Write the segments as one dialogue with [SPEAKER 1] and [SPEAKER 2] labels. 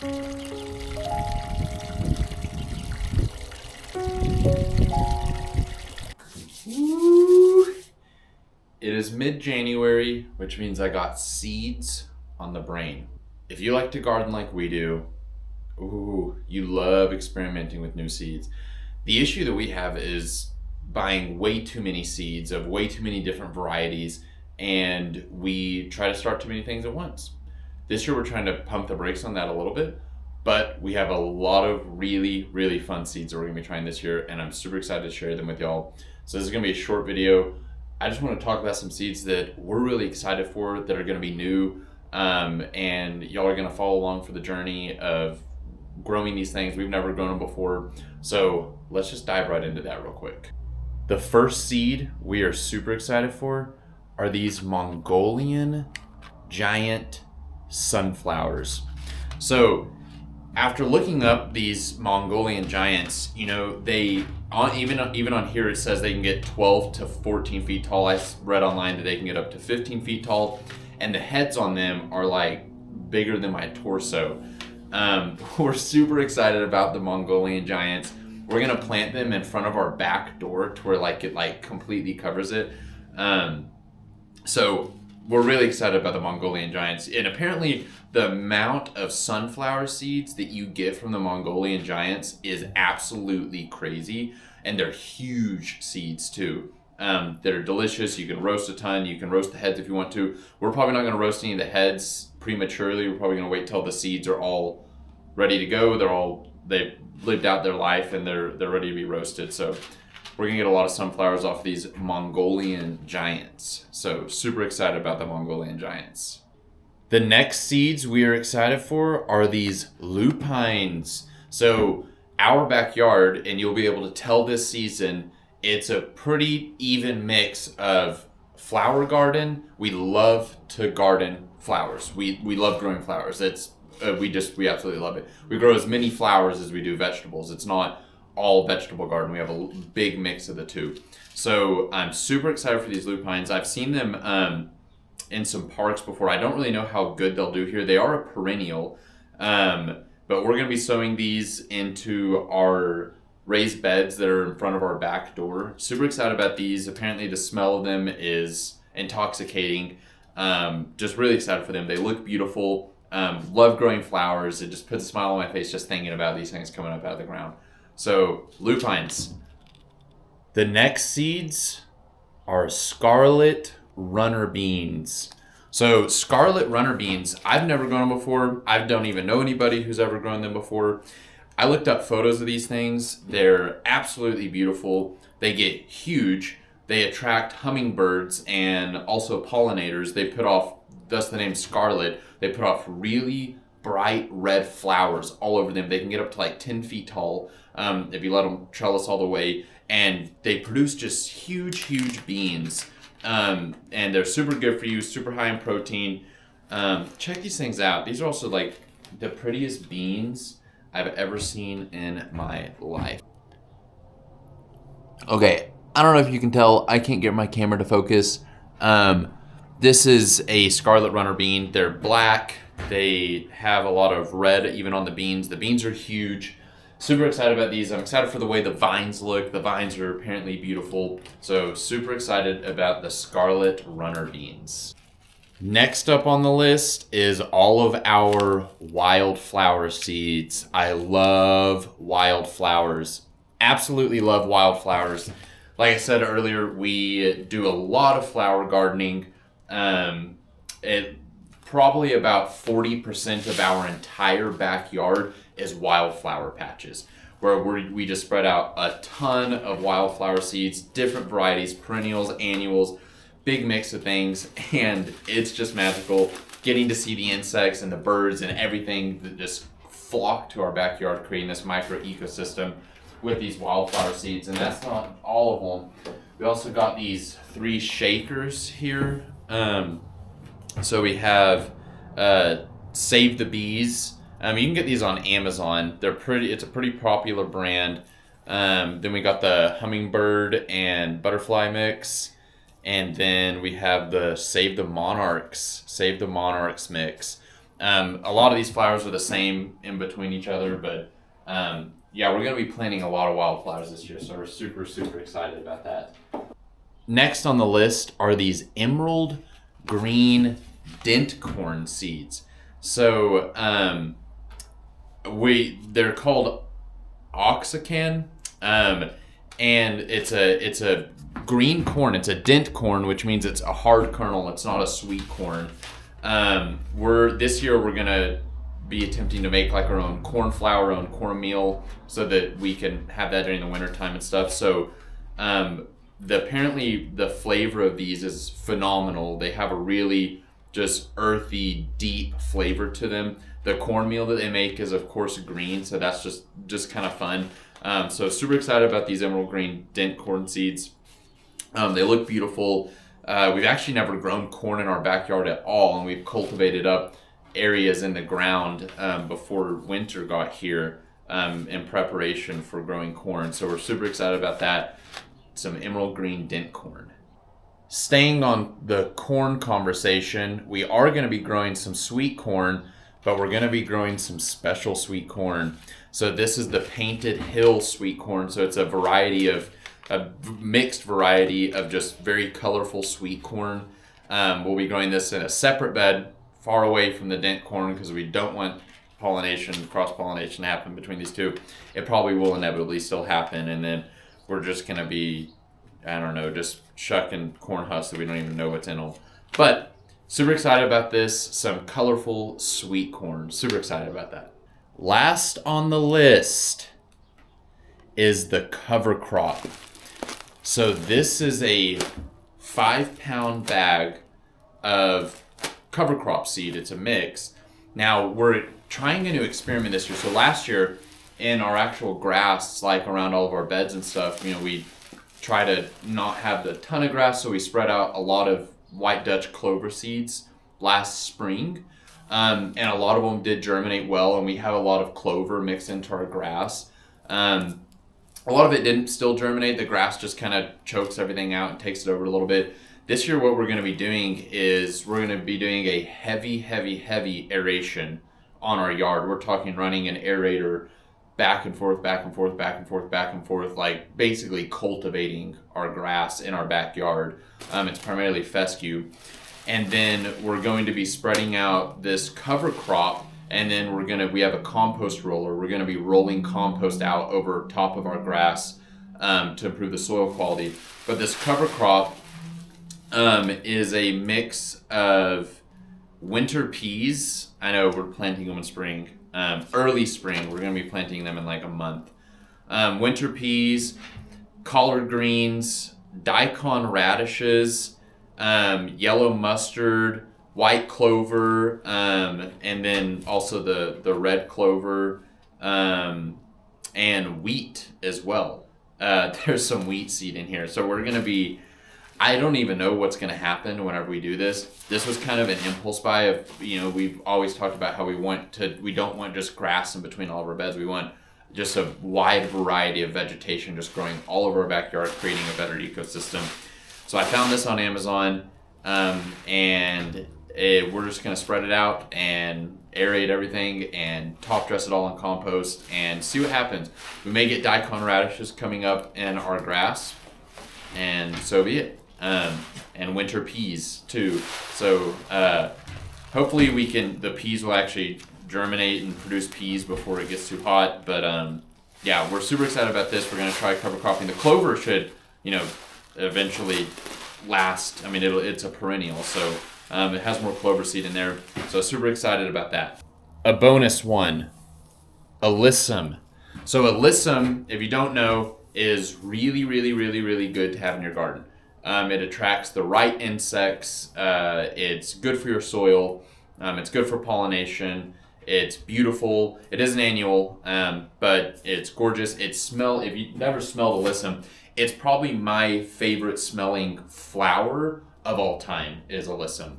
[SPEAKER 1] Woo. It is mid-January, which means I got seeds on the brain. If you like to garden like we do, you love experimenting with new seeds. The issue that we have is buying way too many seeds of way too many different varieties, and we try to start too many things at once. This year we're trying to pump the brakes on that a little bit, but we have a lot of really, really fun seeds that we're gonna be trying this year, and I'm super excited to share them with y'all. So this is gonna be a short video. I just want to talk about some seeds that we're really excited for that are going to be new, and y'all are going to follow along for the journey of growing these things. We've never grown them before, so let's just dive right into that real quick. The first seed we are super excited for are these Mongolian giant sunflowers. So after looking up these Mongolian giants, you know, they even on here it says they can get 12 to 14 feet tall. I read online that they can get up to 15 feet tall, and the heads on them are like bigger than my torso. We're super excited about the Mongolian giants. We're gonna plant them in front of our back door to where it completely covers it. So we're really excited about the Mongolian giants, and apparently the amount of sunflower seeds that you get from the Mongolian giants is absolutely crazy, and they're huge seeds too. They're delicious. You can roast a ton. You can roast the heads if you want to. We're probably not going to roast any of the heads prematurely. We're probably going to wait till the seeds are all ready to go. They've lived out their life and they're ready to be roasted. So we're going to get a lot of sunflowers off these Mongolian giants. So super excited about the Mongolian giants. The next seeds we are excited for are these lupines. So our backyard, and you'll be able to tell this season, it's a pretty even mix of flower garden. We love to garden flowers. We love growing flowers. We absolutely love it. We grow as many flowers as we do vegetables. It's not all vegetable garden. We have a big mix of the two. So I'm super excited for these lupines. I've seen them in some parks before. I don't really know how good they'll do here. They are a perennial, but we're going to be sowing these into our raised beds that are in front of our back door. Super excited about these. Apparently the smell of them is intoxicating. Just really excited for them. They look beautiful. Love growing flowers. It just puts a smile on my face just thinking about these things coming up out of the ground. So lupines. The next seeds are scarlet runner beans. So scarlet runner beans, I've never grown them before. I don't even know anybody who's ever grown them before. I looked up photos of these things. They're absolutely beautiful. They get huge. They attract hummingbirds and also pollinators. They put off, thus the name scarlet, they put off really bright red flowers all over them. They can get up to like 10 feet tall if you let them trellis all the way. And they produce just huge beans. And they're super good for you, super high in protein. Check these things out. These are also like the prettiest beans I've ever seen in my life. Okay, I don't know if you can tell, I can't get my camera to focus. This is a scarlet runner bean. They're black. They have a lot of red even on the beans. The beans are huge. Super excited about these. I'm excited for the way the vines look. The vines are apparently beautiful. So super excited about the scarlet runner beans. Next up on the list is all of our wildflower seeds. I love wildflowers. Absolutely love wildflowers. Like I said earlier, we do a lot of flower gardening. Probably about 40% of our entire backyard is wildflower patches, where we just spread out a ton of wildflower seeds, different varieties, perennials, annuals, big mix of things, and it's just magical getting to see the insects and the birds and everything that just flock to our backyard, creating this micro ecosystem with these wildflower seeds. And that's not all of them. We also got these 3 shakers here. So we have Save the Bees. You can get these on Amazon. It's a pretty popular brand. Then we got the hummingbird and butterfly mix. And then we have the Save the Monarchs mix. A lot of these flowers are the same in between each other, but yeah, we're going to be planting a lot of wildflowers this year, so we're super, super excited about that. Next on the list are these emerald green dent corn seeds. So they're called Oxacan, and it's a green corn. It's a dent corn, which means it's a hard kernel. It's not a sweet corn. This year we're gonna be attempting to make like our own corn flour, our own cornmeal, so that we can have that during the winter time and stuff. So apparently the flavor of these is phenomenal. They have a really just earthy, deep flavor to them. The cornmeal that they make is of course green, so that's just kind of fun. So super excited about these emerald green dent corn seeds. They look beautiful. We've actually never grown corn in our backyard at all, and we've cultivated up areas in the ground before winter got here in preparation for growing corn. So we're super excited about that. Some emerald green dent corn. Staying on the corn conversation, we are going to be growing some sweet corn, but we're going to be growing some special sweet corn. So this is the Painted Hill sweet corn. So it's a mixed variety of just very colorful sweet corn. We'll be growing this in a separate bed, far away from the dent corn, because we don't want cross-pollination to happen between these two. It probably will inevitably still happen, and then we're just going to be, I don't know, just shucking corn husks that we don't even know what's in them. But super excited about this. Some colorful sweet corn. Super excited about that. Last on the list is the cover crop. So this is a 5-pound bag of cover crop seed. It's a mix. Now we're trying a new experiment this year. So last year in our actual grass, like around all of our beds and stuff, we try to not have a ton of grass, so we spread out a lot of white Dutch clover seeds last spring. And a lot of them did germinate well, and we have a lot of clover mixed into our grass. A lot of it didn't still germinate. The grass just kind of chokes everything out and takes it over a little bit. This year what we're going to be doing is we're going to be doing a heavy aeration on our yard. We're talking running an aerator back and forth, like basically cultivating our grass in our backyard. It's primarily fescue. And then we're going to be spreading out this cover crop, and then we have a compost roller. We're going to be rolling compost out over top of our grass to improve the soil quality. But this cover crop is a mix of winter peas. I know we're planting them in spring. Early spring, we're going to be planting them in like a month. Winter peas, collard greens, daikon radishes, yellow mustard, white clover, and then also the red clover, and wheat as well. There's some wheat seed in here. So we're going to be, I don't even know what's going to happen whenever we do this. This was kind of an impulse buy of, we've always talked about how we don't want just grass in between all of our beds. We want just a wide variety of vegetation just growing all over our backyard, creating a better ecosystem. So I found this on Amazon, and we're just going to spread it out and aerate everything and top dress it all in compost and see what happens. We may get daikon radishes coming up in our grass, and so be it. And winter peas too. So hopefully the peas will actually germinate and produce peas before it gets too hot. But yeah, we're super excited about this. We're going to try cover cropping. The clover should, eventually last. I mean, it's a perennial, so it has more clover seed in there. So super excited about that. A bonus one, alyssum. So alyssum, if you don't know, is really good to have in your garden. It attracts the right insects. It's good for your soil. It's good for pollination. It's beautiful. It is an annual, but it's gorgeous. If you never smelled alyssum, it's probably my favorite smelling flower of all time is alyssum.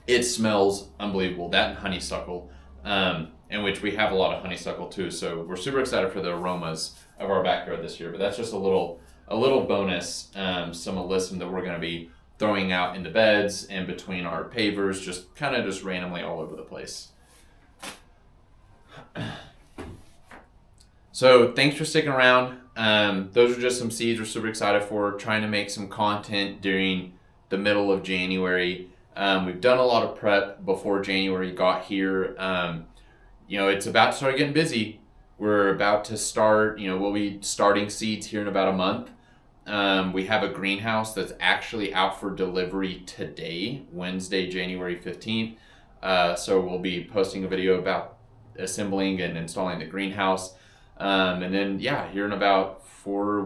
[SPEAKER 1] It smells unbelievable. That and honeysuckle, in which we have a lot of honeysuckle too. So we're super excited for the aromas of our backyard this year. But that's just a little bonus, some alyssum that we're going to be throwing out in the beds and between our pavers, just randomly all over the place. So thanks for sticking around. Those are just some seeds we're super excited for, trying to make some content during the middle of January. We've done a lot of prep before January got here. It's about to start getting busy. We're about to start, we'll be starting seeds here in about a month. We have a greenhouse that's actually out for delivery today, Wednesday, January 15th. So we'll be posting a video about assembling and installing the greenhouse. And then, here in about 4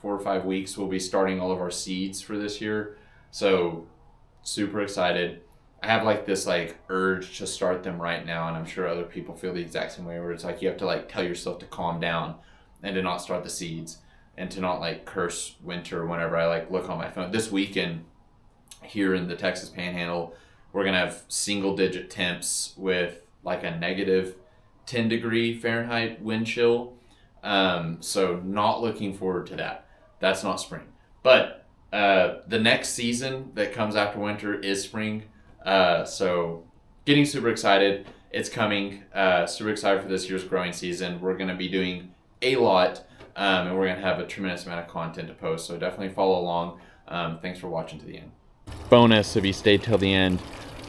[SPEAKER 1] or 5 weeks, we'll be starting all of our seeds for this year. So super excited. I have this urge to start them right now, and I'm sure other people feel the exact same way, where it's you have to tell yourself to calm down and to not start the seeds and to not curse winter. Whenever I look on my phone this weekend here in the Texas Panhandle, we're gonna have single digit temps with a negative 10 degree Fahrenheit wind chill. So not looking forward to that. That's not spring. But the next season that comes after winter is spring. So getting super excited. It's coming. Super excited for this year's growing season. We're going to be doing a lot, and we're going to have a tremendous amount of content to post. So definitely follow along. Thanks for watching to the end. Bonus if you stayed till the end.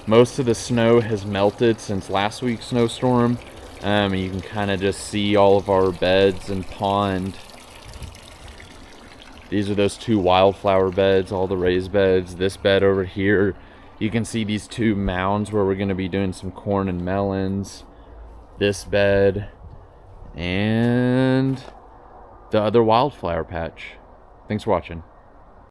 [SPEAKER 1] Most of the snow has melted since last week's snowstorm. And you can kind of just see all of our beds and pond. These are those 2 wildflower beds, all the raised beds. This bed over here, you can see these 2 mounds where we're going to be doing some corn and melons. This bed and the other wildflower patch. Thanks for watching.